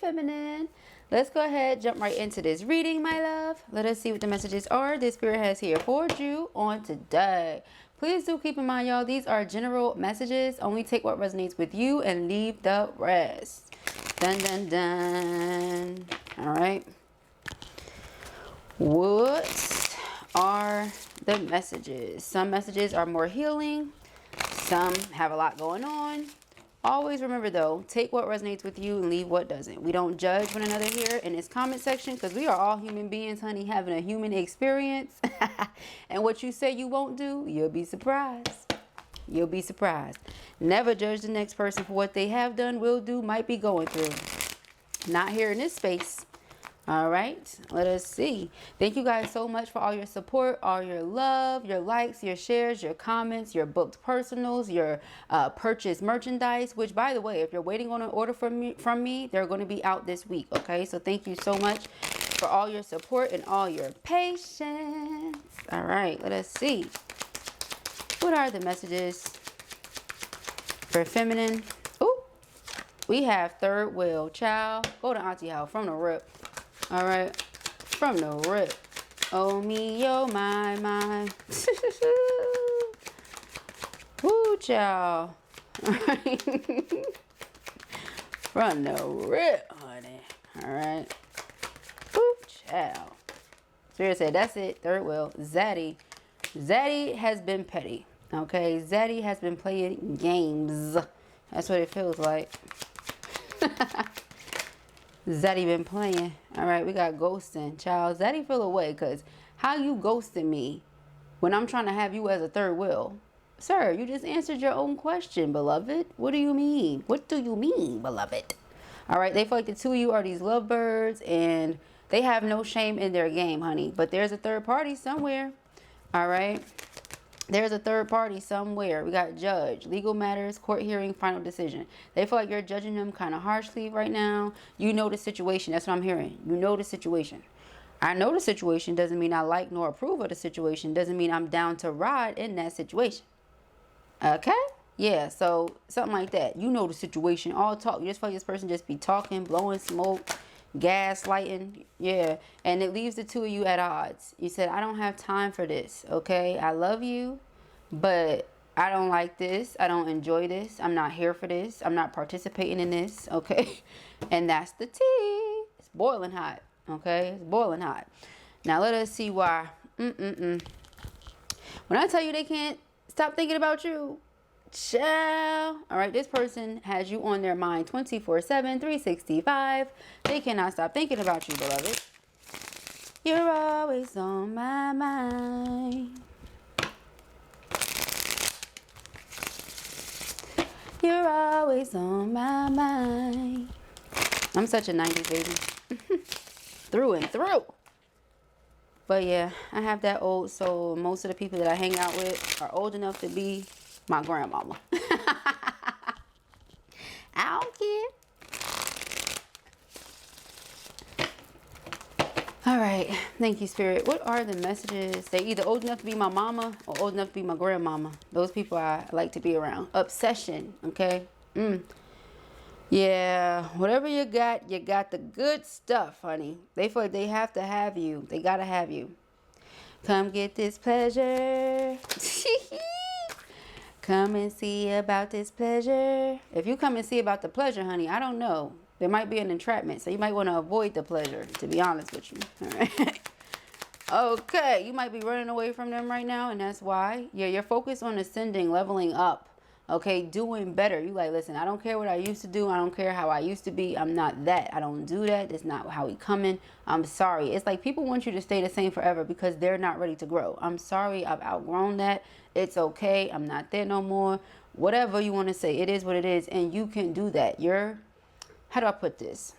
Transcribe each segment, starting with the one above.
feminine. Let's go ahead, jump right into this reading, my love. Let us see what the messages are this spirit has here for you on today. Please do keep in mind, y'all, these are general messages. Only take what resonates with you and leave the rest. Dun, dun, dun. All right. What are the messages? Some messages are more healing. Some have a lot going on. Always remember, though, take what resonates with you and leave what doesn't. We don't judge one another here in this comment section because we are all human beings, honey, having a human experience. And what you say you won't do, you'll be surprised. You'll be surprised. Never judge the next person for what they have done, will do, might be going through. Not here in this space. All right, let us see. Thank you guys so much for all your support, all your love, your likes, your shares, your comments, your booked personals, your purchased merchandise, which, by the way, if you're waiting on an order from me, they're going to be out this week. Okay, so thank you so much for all your support and all your patience. All right, let us see. What are the messages for feminine? Ooh, we have third wheel. Child, go to Auntie House from the rip. All right, from the rip. Oh me, oh my, my. Woo, child. All right. From the rip, honey. All right. Woo, child. Spirit said, that's it. Third wheel. Zaddy. Zaddy has been petty. Okay, Zaddy has been playing games. That's what it feels like. Zaddy been playing. All right, we got ghosting. Child, Zaddy feel away because how you ghosting me when I'm trying to have you as a third wheel? Sir, you just answered your own question, beloved. What do you mean? What do you mean, beloved? All right, they feel like the two of you are these lovebirds and they have no shame in their game, honey. But there's a third party somewhere. All right. There's a third party somewhere. We got judge, legal matters, court hearing, final decision. They feel like you're judging them kind of harshly right now. You know the situation. That's what I'm hearing. You know the situation. I know the situation doesn't mean I like nor approve of the situation. Doesn't mean I'm down to ride in that situation. Okay? Yeah, so something like that. You know the situation. All talk. You just feel like this person just be talking, blowing smoke, gaslighting. Yeah, and it leaves the two of you at odds. You said, I don't have time for this. Okay, I love you, but I don't like this. I don't enjoy this. I'm not here for this. I'm not participating in this. Okay, and that's the tea. It's boiling hot. Okay, it's boiling hot. Now let us see why. When I tell you they can't stop thinking about you, child. All right, this person has you on their mind 24/7, 365. They cannot stop thinking about you, beloved. You're always on my mind. You're always on my mind. I'm such a 90s baby. Through and through. But yeah, I have that old soul. Most of the people that I hang out with are old enough to be my grandmama. I don't care. All right. Thank you, Spirit. What are the messages? They either old enough to be my mama or old enough to be my grandmama. Those people I like to be around. Obsession. Okay. Yeah. Whatever you got the good stuff, honey. They feel like they have to have you. They got to have you. Come get this pleasure. Come and see about this pleasure. If you come and see about the pleasure, honey, I don't know. There might be an entrapment, so you might want to avoid the pleasure, to be honest with you. All right. Okay, you might be running away from them right now, and that's why. Yeah, you're focused on ascending, leveling up. Okay, doing better. You like, listen, I don't care what I used to do. I don't care how I used to be. I'm not that. I don't do that. That's not how we coming. I'm sorry. It's like people want you to stay the same forever because they're not ready to grow. I'm sorry. I've outgrown that. It's okay. I'm not there no more. Whatever you want to say. It is what it is. And you can do that. How do I put this?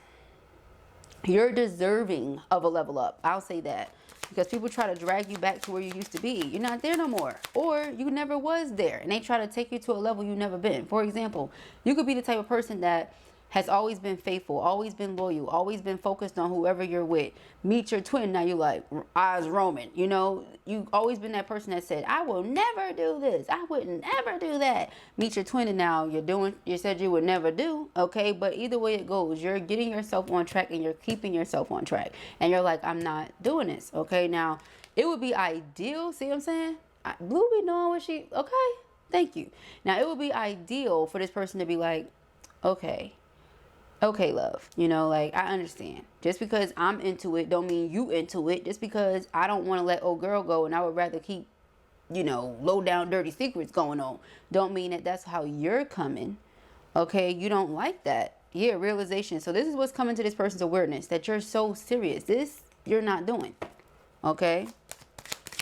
You're deserving of a level up. I'll say that. Because people try to drag you back to where you used to be. You're not there no more. Or you never was there. And they try to take you to a level you've never been. For example, you could be the type of person that has always been faithful, always been loyal, always been focused on whoever you're with. Meet your twin, now you're like, eyes roaming. You know, you've always been that person that said, I will never do this, I wouldn't ever do that. Meet your twin, and now you're doing, you said you would never do, okay? But either way it goes, you're getting yourself on track and you're keeping yourself on track. And you're like, I'm not doing this, okay? Now, it would be ideal, see what I'm saying? Blue be knowing what she, okay, thank you. Now, it would be ideal for this person to be like, okay, love, you know, like, I understand. Just because I'm into it don't mean you into it. Just because I don't want to let old girl go and I would rather keep, you know, low down dirty secrets going on, don't mean that that's how you're coming, okay? You don't like that. Yeah, realization. So this is what's coming to this person's awareness, that you're so serious. This you're not doing, okay?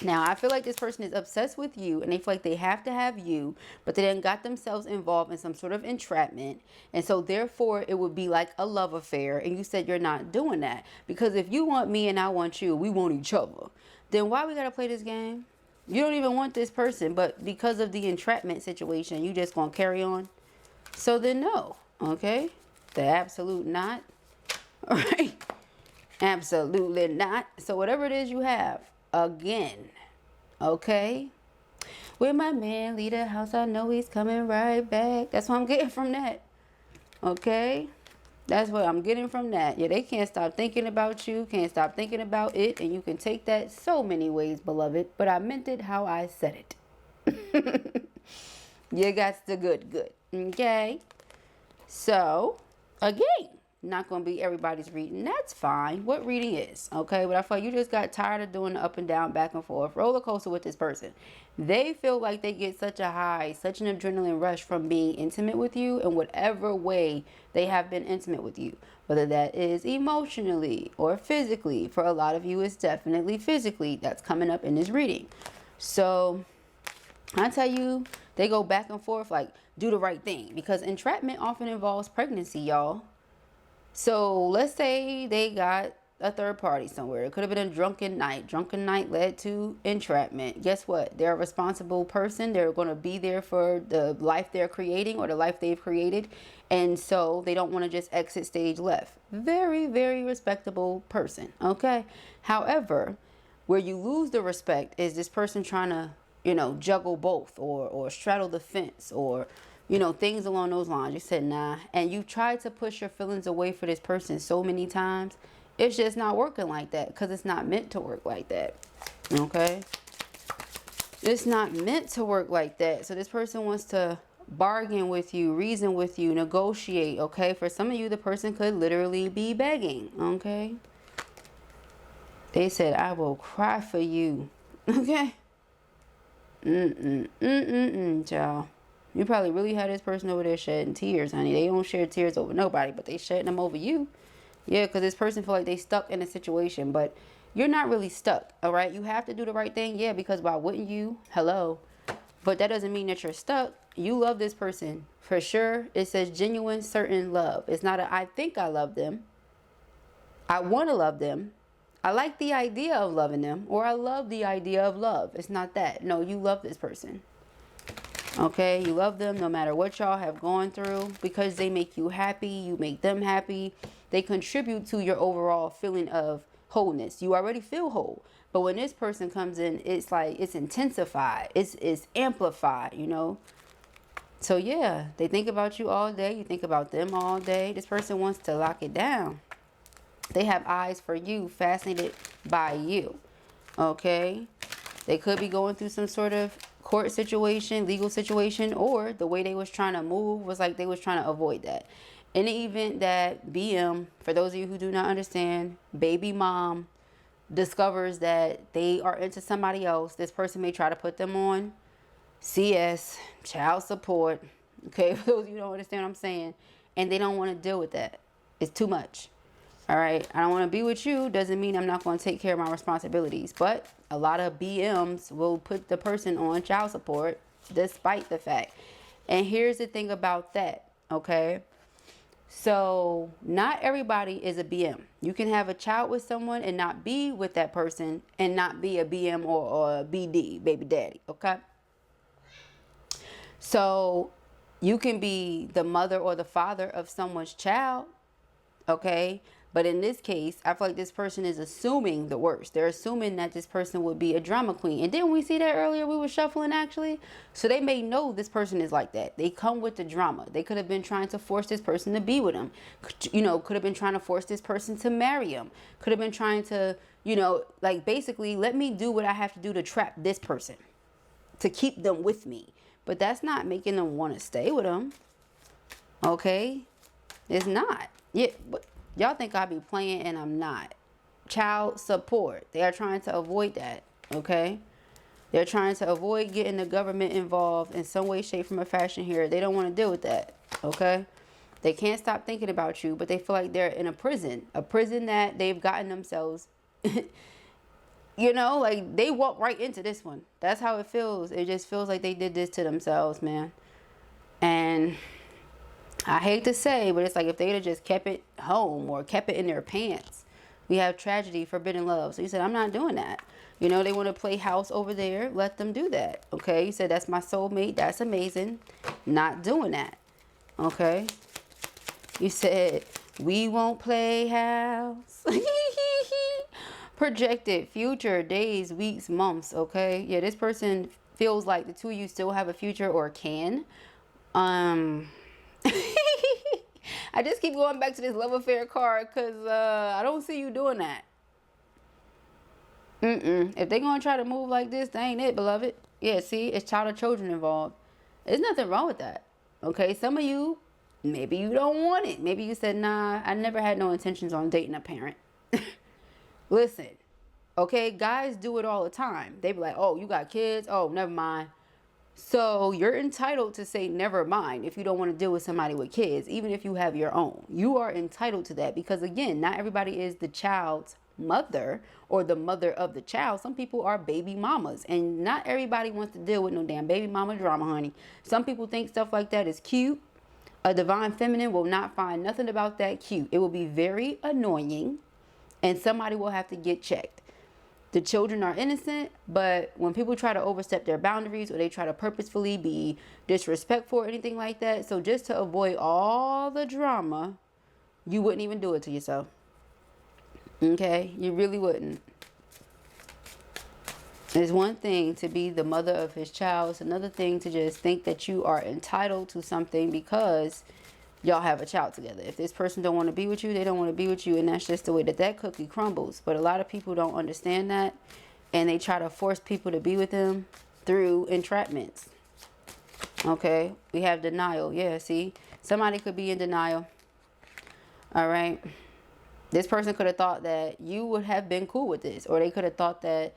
Now, I feel like this person is obsessed with you and they feel like they have to have you, but they then got themselves involved in some sort of entrapment. And so therefore, it would be like a love affair. And you said you're not doing that. Because if you want me and I want you, we want each other. Then why we got to play this game? You don't even want this person, but because of the entrapment situation, you just going to carry on. So then no, okay? The absolute not. All right? Absolutely not. So whatever it is you have, again, okay, when my man leave the house, I know he's coming right back. That's what I'm getting from that, okay? That's what I'm getting from that. Yeah, they can't stop thinking about you, can't stop thinking about it, and you can take that so many ways, beloved, but I meant it how I said it. You got the good, okay? So, again, not going to be everybody's reading. That's fine. What reading is, okay? But I feel like you just got tired of doing the up and down, back and forth roller coaster with this person. They feel like they get such a high, such an adrenaline rush from being intimate with you in whatever way they have been intimate with you, whether that is emotionally or physically. For a lot of you, it's definitely physically that's coming up in this reading. So I tell you, they go back and forth like, do the right thing, because entrapment often involves pregnancy, y'all. So let's say they got a third party somewhere. It could have been a drunken night. Drunken night led to entrapment. Guess what? They're a responsible person. They're going to be there for the life they're creating or the life they've created. And so they don't want to just exit stage left. Very, very respectable person. Okay. However, where you lose the respect is this person trying to, you know, juggle both or straddle the fence or, you know, things along those lines. You said, nah. And you tried to push your feelings away for this person so many times. It's just not working like that because it's not meant to work like that. Okay? It's not meant to work like that. So this person wants to bargain with you, reason with you, negotiate. Okay? For some of you, the person could literally be begging. Okay? They said, I will cry for you. Okay? Y'all. You probably really had this person over there shedding tears, honey. They don't share tears over nobody, but they shedding them over you. Yeah, because this person feel like they stuck in a situation, but you're not really stuck, all right? You have to do the right thing, yeah, because why wouldn't you? Hello. But that doesn't mean that you're stuck. You love this person, for sure. It says genuine, certain love. It's not a, I think I love them. I want to love them. I like the idea of loving them, or I love the idea of love. It's not that. No, you love this person. Okay, you love them no matter what y'all have gone through because they make you happy. You make them happy. They contribute to your overall feeling of wholeness. You already feel whole. But when this person comes in, it's like it's intensified. It's amplified, you know. So yeah, they think about you all day. You think about them all day. This person wants to lock it down. They have eyes for you, fascinated by you. Okay. They could be going through some sort of court situation, legal situation, or the way they was trying to move was like they was trying to avoid that. In the event that BM, for those of you who do not understand, baby mom discovers that they are into somebody else, this person may try to put them on CS, child support. Okay, for those of you who don't understand what I'm saying, and they don't want to deal with that. It's too much. All right, I don't want to be with you doesn't mean I'm not going to take care of my responsibilities. But a lot of BMs will put the person on child support despite the fact. And here's the thing about that, okay? So not everybody is a BM. You can have a child with someone and not be with that person and not be a BM or a BD, baby daddy, okay? So You can be the mother or the father of someone's child, okay? But in this case, I feel like this person is assuming the worst. They're assuming that this person would be a drama queen. And didn't we see that earlier? We were shuffling, actually. So they may know this person is like that. They come with the drama. They could have been trying to force this person to be with them. You know, could have been trying to force this person to marry him. Could have been trying to, you know, like basically, let me do what I have to do to trap this person, to keep them with me. But that's not making them want to stay with them. Okay? It's not. Yeah, but y'all think I be playing and I'm not. Child support. They are trying to avoid that. Okay? They're trying to avoid getting the government involved in some way, shape, form, or fashion here. They don't want to deal with that. Okay? They can't stop thinking about you, but they feel like they're in a prison. A prison that they've gotten themselves, you know, like they walk right into this one. That's how it feels. It just feels like they did this to themselves, man. And I hate to say, but it's like if they'd have just kept it home or kept it in their pants. We have tragedy, forbidden love. So you said, I'm not doing that. You know, they want to play house over there. Let them do that. Okay. You said, that's my soulmate. That's amazing. Not doing that. Okay. You said, we won't play house. Projected future, days, weeks, months. Okay. Yeah. This person feels like the two of you still have a future or can. I just keep going back to this love affair card because I don't see you doing that. If they're going to try to move like this, that ain't it, beloved. Yeah, see, it's child or children involved. There's nothing wrong with that. Okay, some of you, maybe you don't want it. Maybe you said, nah, I never had no intentions on dating a parent. Listen, okay, guys do it all the time. They be like, oh, you got kids? Oh, never mind. So you're entitled to say never mind if you don't want to deal with somebody with kids, even if you have your own. You are entitled to that because, again, not everybody is the child's mother or the mother of the child. Some people are baby mamas, and not everybody wants to deal with no damn baby mama drama, honey. Some people think stuff like that is cute. A divine feminine will not find nothing about that cute. It will be very annoying, and somebody will have to get checked. The children are innocent, but when people try to overstep their boundaries or they try to purposefully be disrespectful or anything like that, so just to avoid all the drama, you wouldn't even do it to yourself. Okay? You really wouldn't. It's one thing to be the mother of his child. It's another thing to just think that you are entitled to something because y'all have a child together. If this person don't want to be with you, they don't want to be with you, and that's just the way that cookie crumbles. But a lot of people don't understand that, and they try to force people to be with them through entrapments. Okay, we have denial. Yeah, see, somebody could be in denial. All right, this person could have thought that you would have been cool with this, or they could have thought that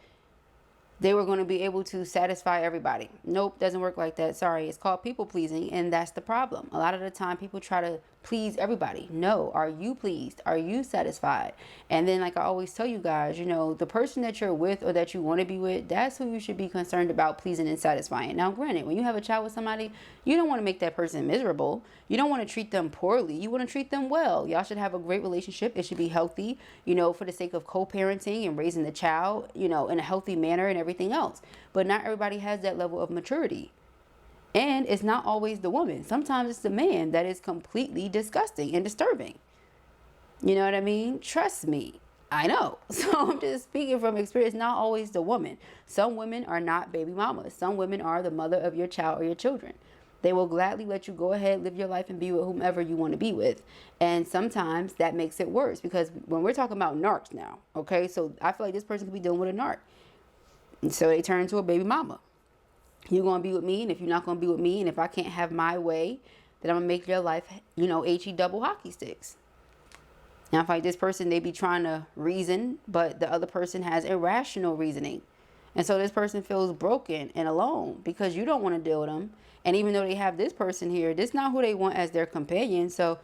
they were going to be able to satisfy everybody. Nope, doesn't work like that. Sorry, it's called people pleasing, and that's the problem. A lot of the time, people try to please everybody. No, are you pleased? Are you satisfied? And then, like I always tell you guys, you know, the person that you're with or that you want to be with, that's who you should be concerned about pleasing and satisfying. Now, granted, when you have a child with somebody, you don't want to make that person miserable. You don't want to treat them poorly. You want to treat them well. Y'all should have a great relationship. It should be healthy, you know, for the sake of co-parenting and raising the child, you know, in a healthy manner and everything else. But not everybody has that level of maturity. And it's not always the woman. Sometimes it's the man that is completely disgusting and disturbing. You know what I mean? Trust me. I know. So I'm just speaking from experience. Not always the woman. Some women are not baby mamas. Some women are the mother of your child or your children. They will gladly let you go ahead, live your life, and be with whomever you want to be with. And sometimes that makes it worse because when we're talking about narcs now, okay, so I feel like this person could be dealing with a narc. And so they turn into a baby mama. You're going to be with me, and if you're not going to be with me, and if I can't have my way, then I'm going to make your life, you know, HE double hockey sticks. Now, if like this person, they be trying to reason, but the other person has irrational reasoning. And so this person feels broken and alone because you don't want to deal with them. And even though they have this person here, this is not who they want as their companion. So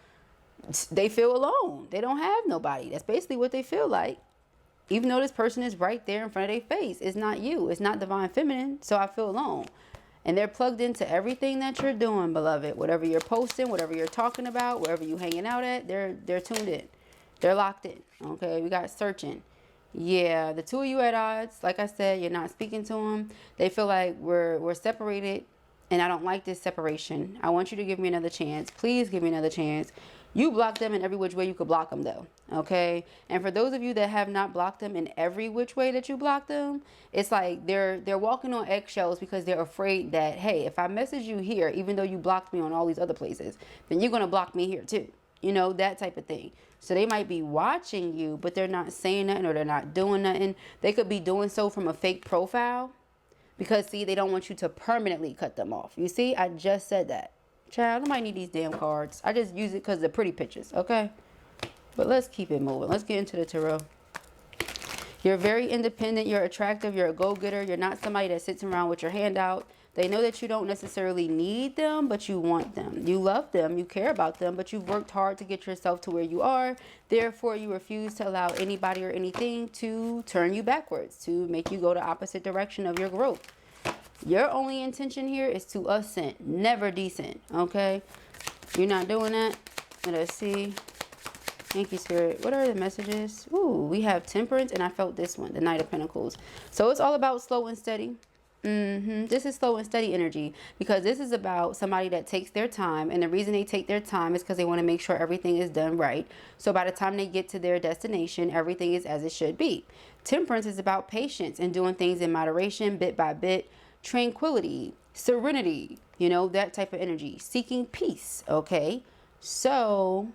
they feel alone. They don't have nobody. That's basically what they feel like. Even though this person is right there in front of their face. It's not you. It's not divine feminine. So I feel alone. And they're plugged into everything that you're doing, beloved. Whatever you're posting, whatever you're talking about, wherever you're hanging out at, they're tuned in. They're locked in. Okay, we got searching. Yeah, the two of you at odds. Like I said, you're not speaking to them. They feel like we're separated and I don't like this separation. I want you to give me another chance. Please give me another chance. You block them in every which way you could block them, though. Okay? And for those of you that have not blocked them in every which way that you block them, it's like they're walking on eggshells because they're afraid that, hey, if I message you here, even though you blocked me on all these other places, then you're going to block me here too. You know, that type of thing. So they might be watching you, but they're not saying nothing, or they're not doing nothing. They could be doing so from a fake profile because, see, they don't want you to permanently cut them off. You see, I just said that. Child, nobody need these damn cards. I just use it because they're pretty pictures, okay? But let's keep it moving. Let's get into the tarot. You're very independent. You're attractive. You're a go-getter. You're not somebody that sits around with your hand out. They know that you don't necessarily need them, but you want them. You love them. You care about them, but you've worked hard to get yourself to where you are. Therefore, you refuse to allow anybody or anything to turn you backwards, to make you go the opposite direction of your growth. Your only intention here is to ascend, never descend, okay? You're not doing that. Let's see. Thank you, Spirit. What are the messages? Ooh, we have Temperance, and I felt this one, the Knight of Pentacles. So it's all about slow and steady. This is slow and steady energy, because this is about somebody that takes their time, and the reason they take their time is because they want to make sure everything is done right. So by the time they get to their destination, everything is as it should be. Temperance is about patience and doing things in moderation, bit by bit. Tranquility, serenity, you know, that type of energy. Seeking peace, okay? So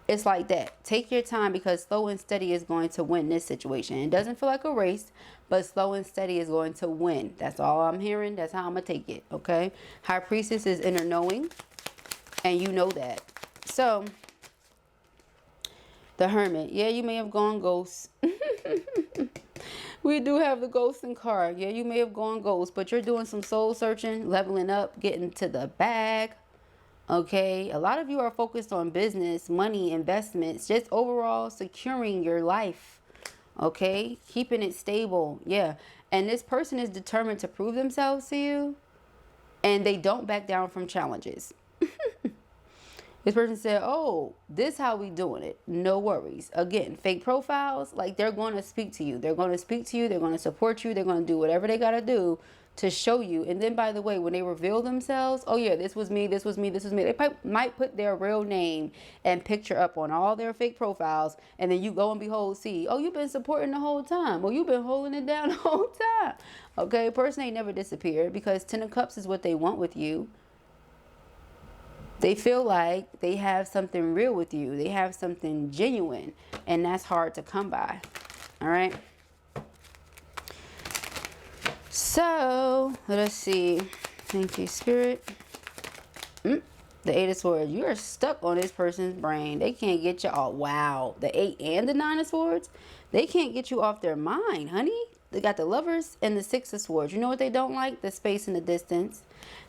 it's like that. Take your time, because slow and steady is going to win this situation. It doesn't feel like a race, but slow and steady is going to win. That's all I'm hearing. That's how I'm going to take it, okay? High Priestess is inner knowing, and you know that. So, the Hermit. Yeah, you may have gone ghost. We do have the ghosting card. Yeah, you may have gone ghost, but you're doing some soul searching, leveling up, getting to the bag. Okay, a lot of you are focused on business, money, investments, just overall securing your life. Okay, keeping it stable. Yeah, and this person is determined to prove themselves to you, and they don't back down from challenges. This person said, oh, this how we doing it. No worries. Again, fake profiles, like, they're going to speak to you. They're going to speak to you. They're going to support you. They're going to do whatever they got to do to show you. And then, by the way, when they reveal themselves, oh yeah, this was me, this was me, this was me. They might put their real name and picture up on all their fake profiles. And then you go and behold, see, oh, you've been supporting the whole time. Oh, you've been holding it down the whole time. Okay, person ain't never disappeared, because Ten of Cups is what they want with you. They feel like they have something real with you. They have something genuine, and that's hard to come by. All right. So, let us see. Thank you, Spirit. The Eight of Swords. You are stuck on this person's brain. They can't get you off. Wow. The Eight and the Nine of Swords. They can't get you off their mind, honey. They got the Lovers and the Six of Swords. You know what they don't like? The space and the distance.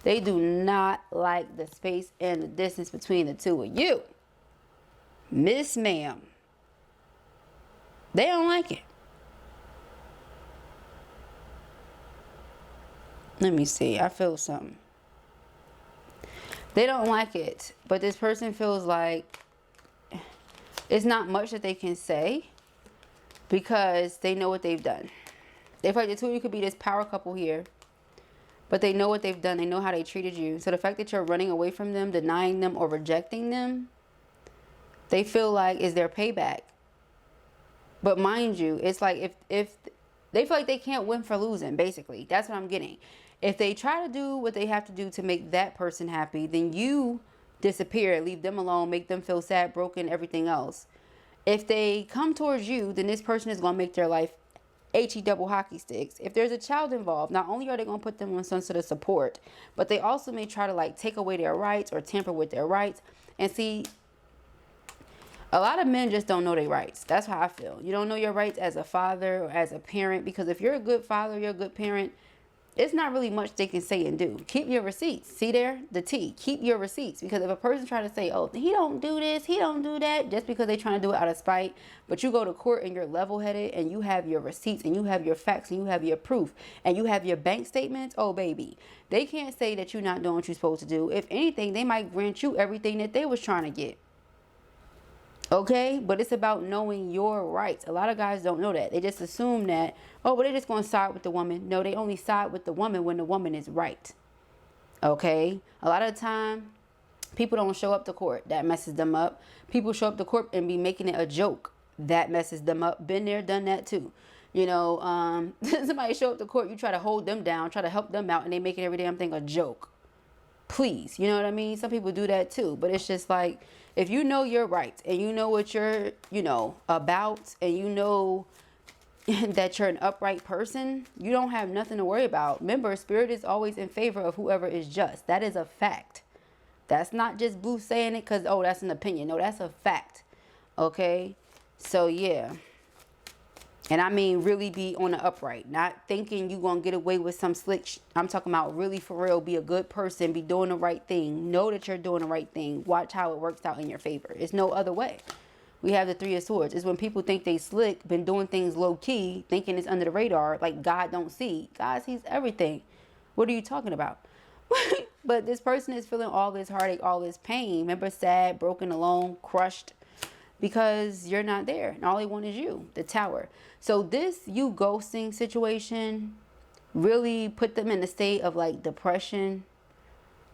They do not like the space and the distance between the two of you. Miss Ma'am. They don't like it. Let me see. I feel something. They don't like it. But this person feels like it's not much that they can say, because they know what they've done. They feel like the two of you could be this power couple here. But they know what they've done. They know how they treated you. So the fact that you're running away from them, denying them, or rejecting them, they feel like is their payback. But mind you, it's like if they feel like they can't win for losing, basically. That's what I'm getting. If they try to do what they have to do to make that person happy, then you disappear, leave them alone, make them feel sad, broken, everything else. If they come towards you, then this person is going to make their life HE double hockey sticks. If there's a child involved, not only are they going to put them on some sort of support, but they also may try to like take away their rights or tamper with their rights. And see, a lot of men just don't know their rights. That's how I feel. You don't know your rights as a father or as a parent, because if you're a good father, you're a good parent, it's not really much they can say and do. Keep your receipts. See there? The T. Keep your receipts. Because if a person try to say, oh, he don't do this, he don't do that, just because they trying to do it out of spite, but you go to court and you're level-headed and you have your receipts and you have your facts and you have your proof and you have your bank statements, oh, baby. They can't say that you're not doing what you're supposed to do. If anything, they might grant you everything that they was trying to get. Okay, but it's about knowing your rights. A lot of guys don't know that. They just assume that, oh, well, they're just going to side with the woman. No, they only side with the woman when the woman is right. Okay, a lot of the time people don't show up to court, that messes them up. People show up to court and be making it a joke, that messes them up. Been there, done that too. You know, somebody show up to court, you try to hold them down, try to help them out, and they make it every damn thing a joke. Please, you know what I mean? Some people do that too, but it's just like, if you know your rights and you know what you're, you know, about, and you know that you're an upright person, you don't have nothing to worry about. Remember, spirit is always in favor of whoever is just. That is a fact. That's not just Blue saying it because, oh, that's an opinion. No, that's a fact. Okay? So, yeah. And I mean really be on the upright. Not thinking you going to get away with some slick I'm talking about really for real. Be a good person. Be doing the right thing. Know that you're doing the right thing. Watch how it works out in your favor. It's no other way. We have the Three of Swords. It's when people think they slick, been doing things low key, thinking it's under the radar, like God don't see. God sees everything. What are you talking about? But this person is feeling all this heartache, all this pain. Remember, sad, broken, alone, crushed, because you're not there. And all they want is you, the Tower. So this you ghosting situation really put them in a state of like depression,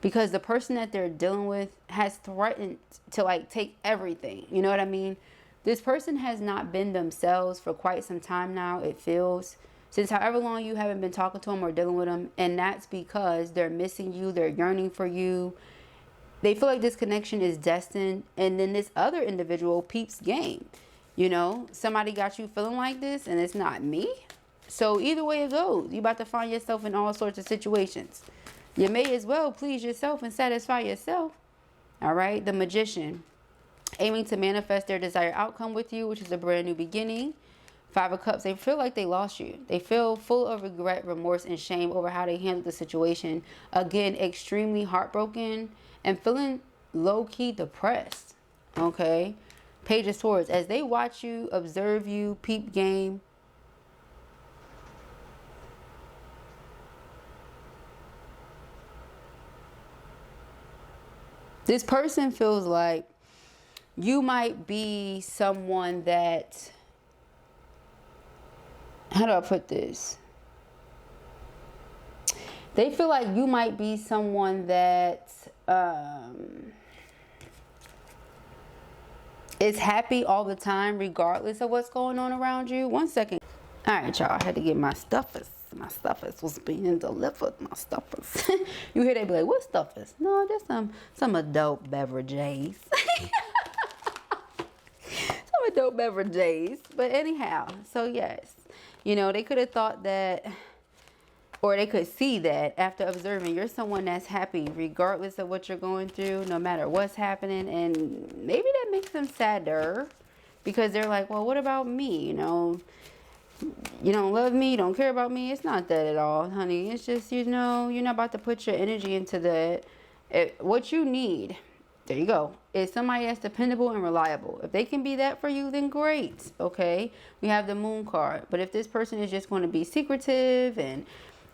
because the person that they're dealing with has threatened to like take everything. You know what I mean? This person has not been themselves for quite some time now, it feels. Since however long you haven't been talking to them or dealing with them. And that's because they're missing you. They're yearning for you. They feel like this connection is destined. And then this other individual peeps game. You know, somebody got you feeling like this and it's not me. So either way it goes, you about to find yourself in all sorts of situations. You may as well please yourself and satisfy yourself. All right. The Magician. Aiming to manifest their desired outcome with you, which is a brand new beginning. Five of Cups, they feel like they lost you. They feel full of regret, remorse, and shame over how they handled the situation. Again, extremely heartbroken and feeling low-key depressed. Okay? Page of Swords, as they watch you, observe you, peep game. This person feels like you might be someone that... How do I put this? They feel like you might be someone that is happy all the time, regardless of what's going on around you. 1 second. All right, y'all. I had to get my stuffers. My stuffers was being delivered. My stuffers. You hear they be like, what stuffers? No, just some adult beverages. Some adult beverages. But anyhow, so yes. You know, they could have thought that, or they could see that after observing, you're someone that's happy regardless of what you're going through, no matter what's happening. And maybe that makes them sadder because they're like, well, what about me? You know, you don't love me, you don't care about me. It's not that at all, honey. It's just, you know, you're not about to put your energy into that. What you need, there you go, is somebody that's dependable and reliable. If they can be that for you, then great. Okay, we have the Moon card. But if this person is just going to be secretive and,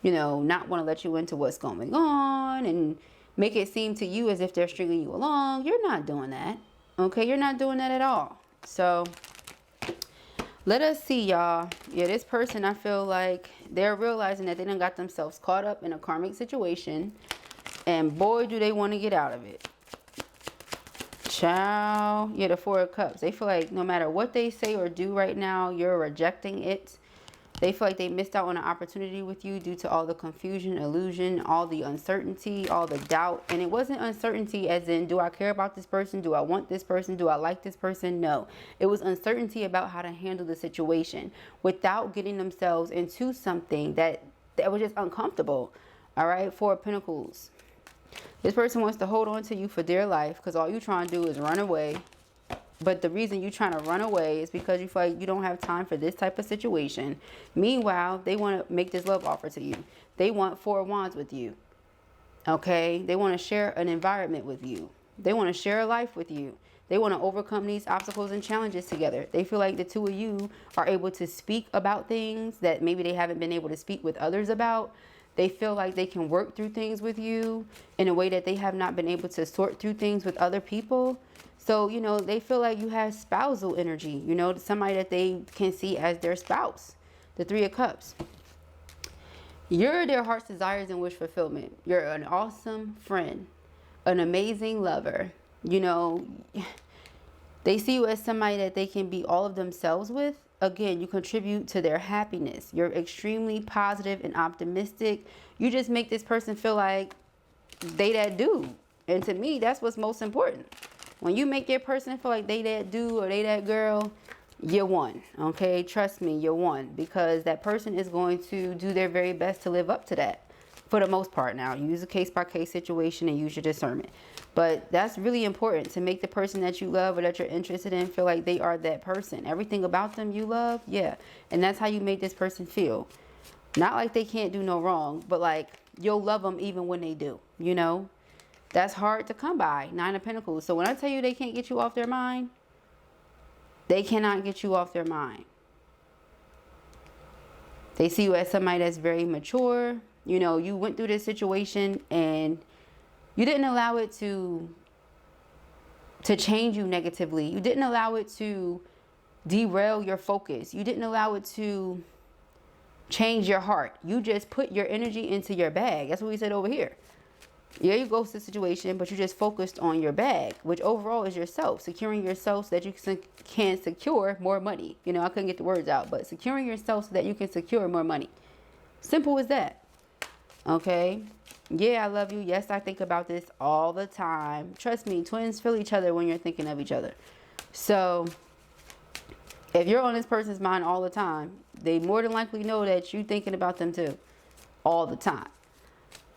you know, not want to let you into what's going on and make it seem to you as if they're stringing you along, you're not doing that. Okay, you're not doing that at all. So let us see, y'all. Yeah, this person, I feel like they're realizing that they done got themselves caught up in a karmic situation, and boy do they want to get out of it. Child. Yeah, the Four of Cups. They feel like no matter what they say or do right now, you're rejecting it. They feel like they missed out on an opportunity with you due to all the confusion, illusion, all the uncertainty, all the doubt. And it wasn't uncertainty as in, do I care about this person? Do I want this person? Do I like this person? No. It was uncertainty about how to handle the situation without getting themselves into something that was just uncomfortable. All right? Four of Pentacles. This person wants to hold on to you for dear life because all you're trying to do is run away. But the reason you're trying to run away is because you feel like you don't have time for this type of situation. Meanwhile, they want to make this love offer to you. They want Four of Wands with you. Okay? They want to share an environment with you. They want to share a life with you. They want to overcome these obstacles and challenges together. They feel like the two of you are able to speak about things that maybe they haven't been able to speak with others about. They feel like they can work through things with you in a way that they have not been able to sort through things with other people. So, you know, they feel like you have spousal energy, you know, somebody that they can see as their spouse. The Three of Cups. You're their heart's desires and wish fulfillment. You're an awesome friend, an amazing lover. You know, they see you as somebody that they can be all of themselves with. Again, you contribute to their happiness. You're extremely positive and optimistic. You just make this person feel like they that dude. And to me, that's what's most important. When you make your person feel like they that dude or they that girl, you won. Okay, trust me, you won, because that person is going to do their very best to live up to that for the most part. Now, use a case-by-case situation and use your discernment, but that's really important, to make the person that you love or that you're interested in feel like they are that person. Everything about them you love, yeah, and that's how you make this person feel. Not like they can't do no wrong, but like you'll love them even when they do, you know. That's hard to come by. 9 of Pentacles. So when I tell you they can't get you off their mind, they cannot get you off their mind. They see you as somebody that's very mature. You know, you went through this situation and you didn't allow it to change you negatively. You didn't allow it to derail your focus. You didn't allow it to change your heart. You just put your energy into your bag. That's what we said over here. Yeah, you go to the situation, but you just focused on your bag, which overall is yourself, securing yourself so that you can secure more money. You know, I couldn't get the words out, but securing yourself so that you can secure more money. Simple as that. Okay. Yeah, I love you. Yes, I think about this all the time. Trust me, twins feel each other when you're thinking of each other. So if you're on this person's mind all the time, they more than likely know that you're thinking about them too, all the time.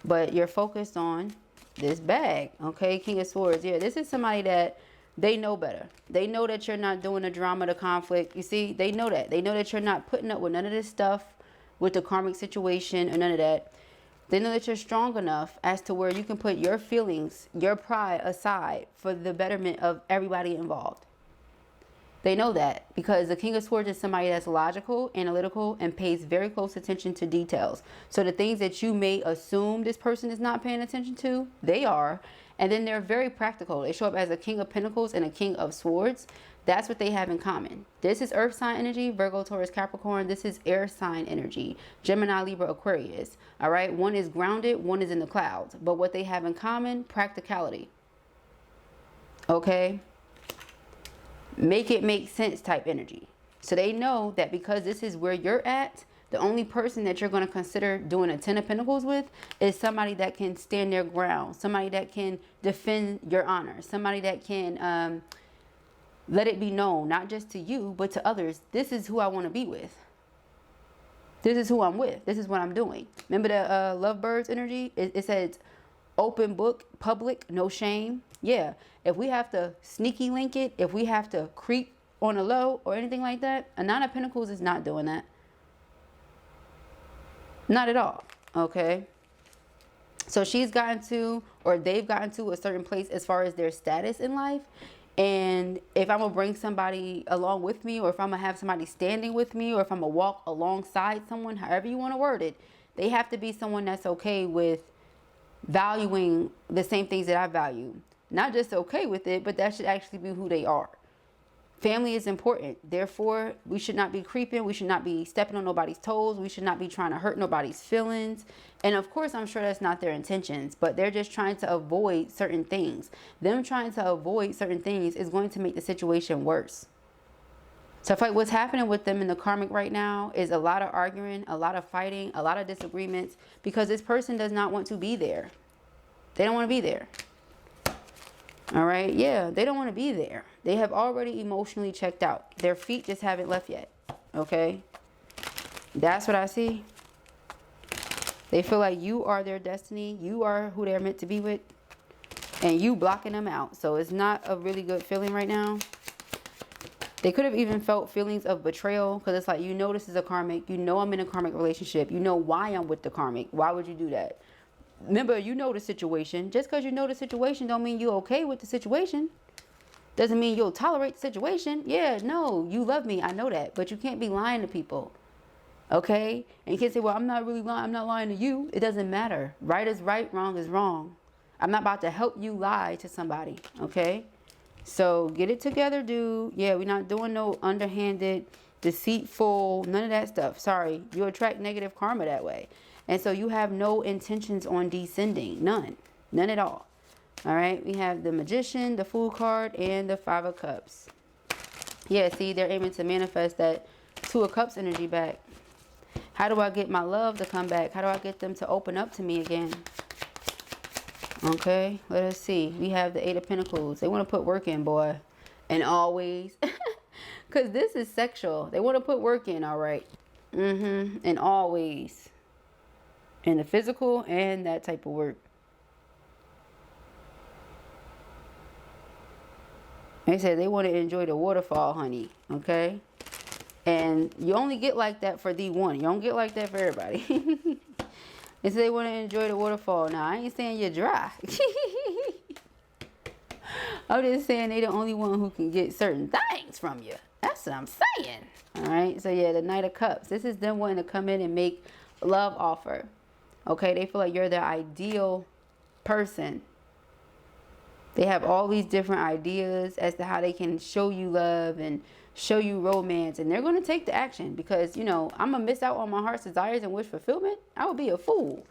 But you're focused on this bag, okay? King of Swords. Yeah, this is somebody that they know better. They know that you're not doing the drama, the conflict. You see, they know that. They know that you're not putting up with none of this stuff with the karmic situation or none of that. They know that you're strong enough as to where you can put your feelings, your pride aside for the betterment of everybody involved. They know that because the King of Swords is somebody that's logical, analytical, and pays very close attention to details. So the things that you may assume this person is not paying attention to, they are. And then they're very practical. They show up as a King of Pentacles and a King of Swords. That's what they have in common. This is Earth sign energy, Virgo, Taurus, Capricorn. This is air sign energy, Gemini, Libra, Aquarius. All right, one is grounded, one is in the clouds. But what they have in common, practicality. Okay? Make it make sense type energy. So they know that because this is where you're at, the only person that you're going to consider doing a 10 of Pentacles with is somebody that can stand their ground, somebody that can defend your honor, somebody that can let it be known, not just to you, but to others. This is who I want to be with. This is who I'm with. This is what I'm doing. Remember the lovebirds energy? It says open book, public, no shame. Yeah, if we have to sneaky link it, if we have to creep on a low or anything like that, a 9 of Pentacles is not doing that. Not at all, okay? So she's gotten to, or they've gotten to a certain place as far as their status in life. And if I'm going to bring somebody along with me, or if I'm going to have somebody standing with me, or if I'm going to walk alongside someone, however you want to word it, they have to be someone that's okay with valuing the same things that I value. Not just okay with it, but that should actually be who they are. Family is important. Therefore, we should not be creeping. We should not be stepping on nobody's toes. We should not be trying to hurt nobody's feelings. And of course, I'm sure that's not their intentions, but they're just trying to avoid certain things. Them trying to avoid certain things is going to make the situation worse. So I feel like what's happening with them in the karmic right now is a lot of arguing, a lot of fighting, a lot of disagreements, because this person does not want to be there. They don't want to be there. All right. Yeah, they don't want to be there. They have already emotionally checked out. Their feet just haven't left yet. Okay. That's what I see. They feel like you are their destiny. You are who they're meant to be with. And you blocking them out. So it's not a really good feeling right now. They could have even felt feelings of betrayal. Because it's like, you know this is a karmic. You know I'm in a karmic relationship. You know why I'm with the karmic. Why would you do that? Remember, you know the situation. Just because you know the situation don't mean you're okay with the situation. Doesn't mean you'll tolerate the situation. Yeah, no, you love me. I know that. But you can't be lying to people. Okay? And you can't say, well, I'm not really lying. I'm not lying to you. It doesn't matter. Right is right. Wrong is wrong. I'm not about to help you lie to somebody. Okay? So get it together, dude. Yeah, we're not doing no underhanded, deceitful, none of that stuff. Sorry. You attract negative karma that way. And so you have no intentions on descending. None at all. All right, we have the Magician, the Fool card, and the Five of Cups. Yeah, see, they're aiming to manifest that Two of Cups energy back. How do I get my love to come back? How do I get them to open up to me again? Okay, let us see. We have the Eight of Pentacles. They want to put work in, boy. And always. Because this is sexual. They want to put work in, all right. And always. In the physical and that type of work. They said they want to enjoy the waterfall, honey. Okay? And you only get like that for the one. You don't get like that for everybody. They say they want to enjoy the waterfall. Now, I ain't saying you're dry. I'm just saying they the only one who can get certain things from you. That's what I'm saying. All right? So, yeah, the Knight of Cups. This is them wanting to come in and make a love offer. Okay? They feel like you're their ideal person. They have all these different ideas as to how they can show you love and show you romance. And they're going to take the action because, you know, I'm going to miss out on my heart's desires and wish fulfillment. I would be a fool.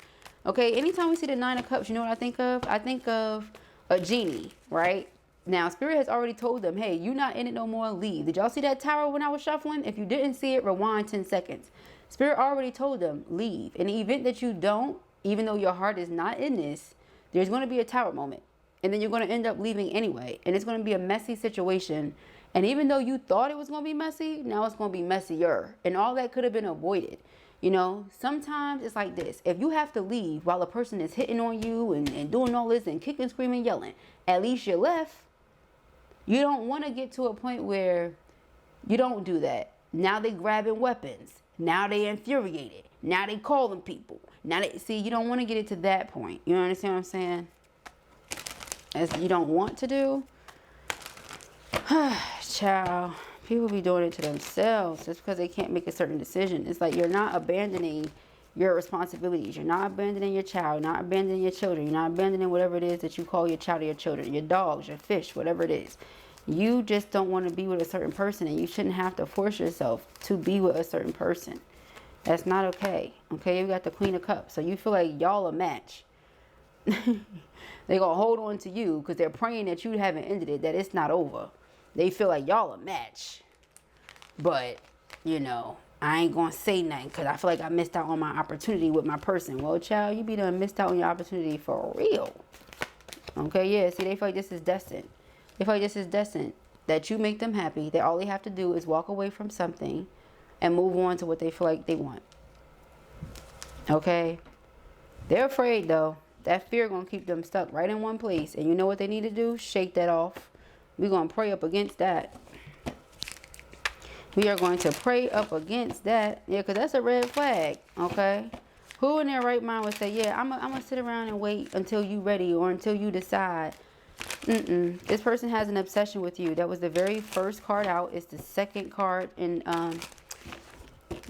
Okay? Anytime we see the Nine of Cups, you know what I think of? I think of a genie, right? Now, Spirit has already told them, hey, you're not in it no more. Leave. Did y'all see that tower when I was shuffling? If you didn't see it, rewind 10 seconds. Spirit already told them, leave. In the event that you don't, even though your heart is not in this, there's going to be a tower moment. And then you're going to end up leaving anyway. And it's going to be a messy situation. And even though you thought it was going to be messy, now it's going to be messier. And all that could have been avoided. You know, sometimes it's like this. If you have to leave while a person is hitting on you and doing all this and kicking, screaming, yelling, at least you left. You don't want to get to a point where you don't do that. Now they grabbing weapons. Now they infuriated. Now they calling people. Now they see, you don't want to get it to that point. You understand what I'm saying? As you don't want to do. Child, people be doing it to themselves just because they can't make a certain decision. It's like you're not abandoning your responsibilities. You're not abandoning your child. You're not abandoning your children. You're not abandoning whatever it is that you call your child or your children, your dogs, your fish, whatever it is. You just don't want to be with a certain person, and you shouldn't have to force yourself to be with a certain person. That's not okay. Okay, you got the Queen of Cups, so you feel like y'all a match. They're going to hold on to you because they're praying that you haven't ended it, that it's not over. They feel like y'all a match. But, you know, I ain't going to say nothing because I feel like I missed out on my opportunity with my person. Well, child, you be done missed out on your opportunity for real. Okay, yeah, see, they feel like this is destined. They feel like this is destined. That you make them happy. That all they have to do is walk away from something and move on to what they feel like they want. Okay? They're afraid, though. That fear going to keep them stuck right in one place. And you know what they need to do? Shake that off. We're going to pray up against that. We are going to pray up against that. Yeah, because that's a red flag. Okay? Who in their right mind would say, yeah, I'm going to sit around and wait until you ready or until you decide. This person has an obsession with you. That was the very first card out. It's the second card in...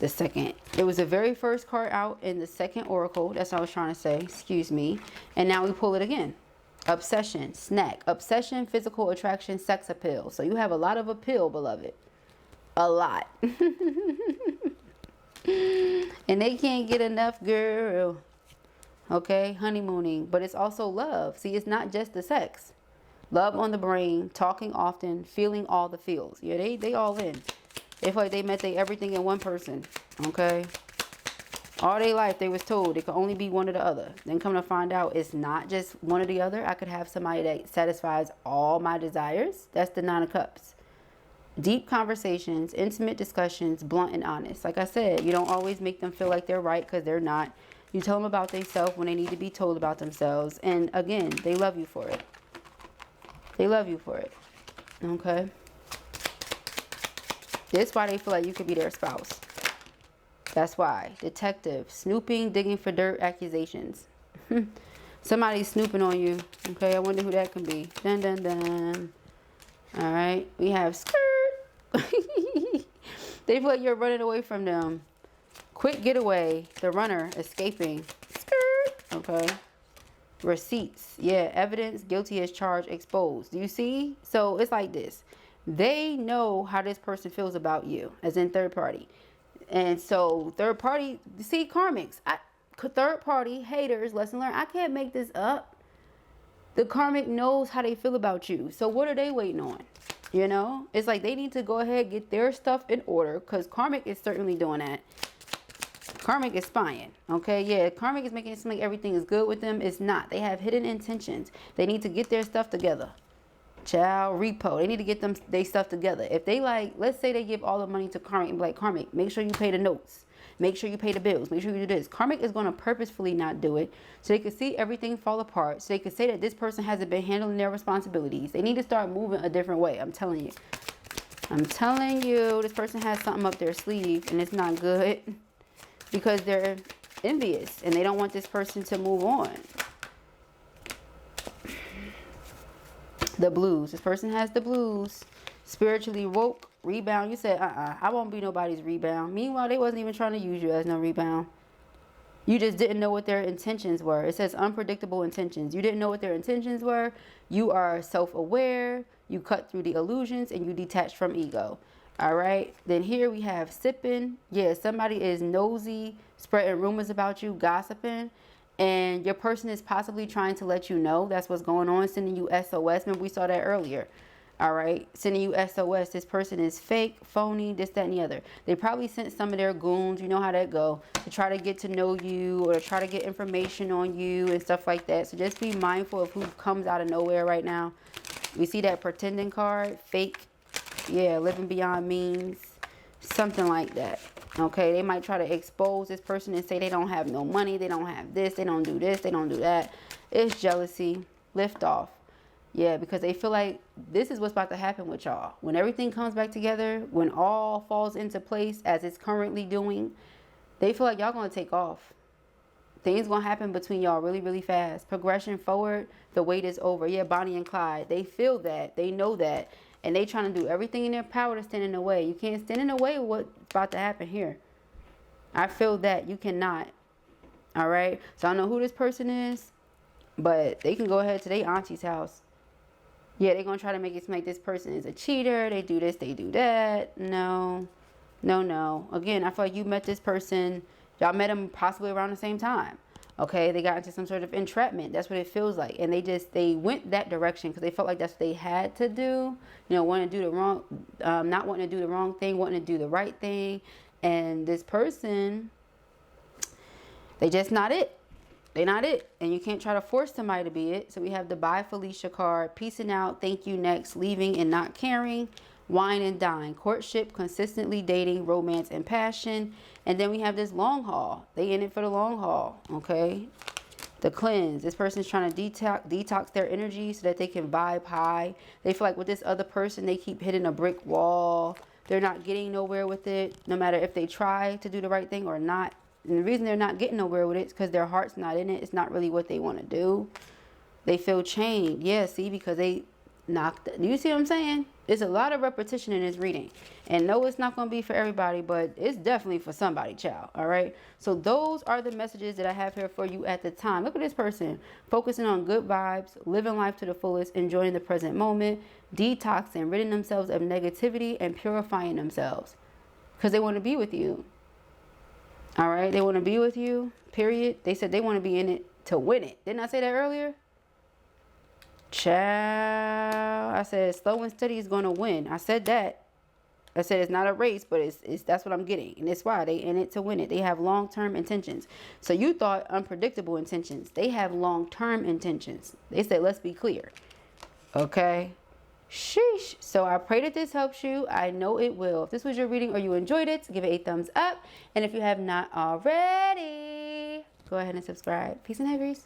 It was the very first card out in the second oracle. That's what I was trying to say. Excuse me. And now we pull it again. Obsession, snack, obsession, physical attraction, sex appeal. So you have a lot of appeal, beloved. A lot. And they can't get enough, girl. Okay, honeymooning. But it's also love. See, it's not just the sex. Love on the brain, talking often, feeling all the feels. Yeah, they all in. They feel like they met everything in one person. Okay? All their life they was told it could only be one or the other. Then come to find out it's not just one or the other. I could have somebody that satisfies all my desires. That's the Nine of Cups. Deep conversations, intimate discussions, blunt and honest. Like I said, you don't always make them feel like they're right because they're not. You tell them about themselves when they need to be told about themselves. And again, they love you for it. They love you for it. Okay? That's why they feel like you could be their spouse. That's why. Detective. Snooping, digging for dirt, accusations. Somebody's snooping on you. Okay, I wonder who that can be. Dun, dun, dun. All right. We have skirt. They feel like you're running away from them. Quick getaway. The runner escaping. Skirt. Okay. Receipts. Yeah, evidence. Guilty as charged. Exposed. Do you see? So it's like this. They know how this person feels about you, as in third party. And so third party, see, karmics. third party, haters, lesson learned. I can't make this up. The karmic knows how they feel about you. So what are they waiting on? You know, it's like they need to go ahead, get their stuff in order, because karmic is certainly doing that. Karmic is spying. Okay, yeah, karmic is making it seem like everything is good with them. It's not. They have hidden intentions. They need to get their stuff together. Child, repo. They need to get their stuff together. If they like, let's say they give all the money to karmic and be like, karmic, make sure you pay the notes. Make sure you pay the bills. Make sure you do this. Karmic is going to purposefully not do it so they can see everything fall apart. So they can say that this person hasn't been handling their responsibilities. They need to start moving a different way. I'm telling you. I'm telling you, this person has something up their sleeve and it's not good because they're envious and they don't want this person to move on. The blues. This person has the blues. Spiritually woke. Rebound. You said, I won't be nobody's rebound. Meanwhile, they wasn't even trying to use you as no rebound. You just didn't know what their intentions were. It says unpredictable intentions. You didn't know what their intentions were. You are self-aware. You cut through the illusions and you detach from ego. All right. Then here we have sipping. Yeah, somebody is nosy, spreading rumors about you, gossiping. And your person is possibly trying to let you know that's what's going on, sending you SOS. Remember, we saw that earlier. All right, sending you SOS. This person is fake, phony, this, that, and the other. They probably sent some of their goons, you know how that go, to try to get to know you or to try to get information on you and stuff like that. So just be mindful of who comes out of nowhere right now. We see that pretending card, fake, yeah, living beyond means, something like that. Okay, they might try to expose this person and say they don't have no money, they don't have this, they don't do this, they don't do that. It's jealousy, lift off. Yeah, because they feel like this is what's about to happen with y'all. When everything comes back together, when all falls into place as it's currently doing, they feel like y'all going to take off. Things going to happen between y'all really, really fast. Progression forward, the wait is over. Yeah, Bonnie and Clyde, they feel that. They know that. And they trying to do everything in their power to stand in the way. You can't stand in the way of what's about to happen here. I feel that. You cannot. All right? So I don't know who this person is, but they can go ahead to their auntie's house. Yeah, they're going to try to make it seem like this person is a cheater. They do this, they do that. No, no, no. Again, I feel like you met this person. Y'all met him possibly around the same time. Okay, they got into some sort of entrapment. That's what it feels like. And they went that direction because they felt like that's what they had to do. You know, wanting to do the wrong, not wanting to do the wrong thing, wanting to do the right thing. And this person, they just not it. They're not it. And you can't try to force somebody to be it. So we have the Bye Felicia card. Peacing out. Thank you next. Leaving and not caring. Wine and dine. Courtship. Consistently dating. Romance and passion. And then we have this long haul. They in it for the long haul. Okay. The cleanse. This person's trying to detox their energy so that they can vibe high. They feel like with this other person, they keep hitting a brick wall. They're not getting nowhere with it. No matter if they try to do the right thing or not. And the reason they're not getting nowhere with it is because their heart's not in it. It's not really what they want to do. They feel chained. Yeah, see, because they knocked. You see what I'm saying? There's a lot of repetition in this reading. And no, it's not going to be for everybody, but it's definitely for somebody, child. All right? So those are the messages that I have here for you at the time. Look at this person. Focusing on good vibes, living life to the fullest, enjoying the present moment, detoxing, ridding themselves of negativity, and purifying themselves. Because they want to be with you. All right, they want to be with you, period. They said they want to be in it to win it. Didn't I say that earlier? Child, I said slow and steady is going to win. I said that. I said it's not a race, but it's that's what I'm getting. And that's why they in it to win it. They have long-term intentions. So you thought unpredictable intentions. They have long-term intentions. They said, let's be clear. Okay. Sheesh. So I pray that this helps you. I know it will. If this was your reading or you enjoyed it, give it a thumbs up. And if you have not already, go ahead and subscribe. Peace and hair, Grease.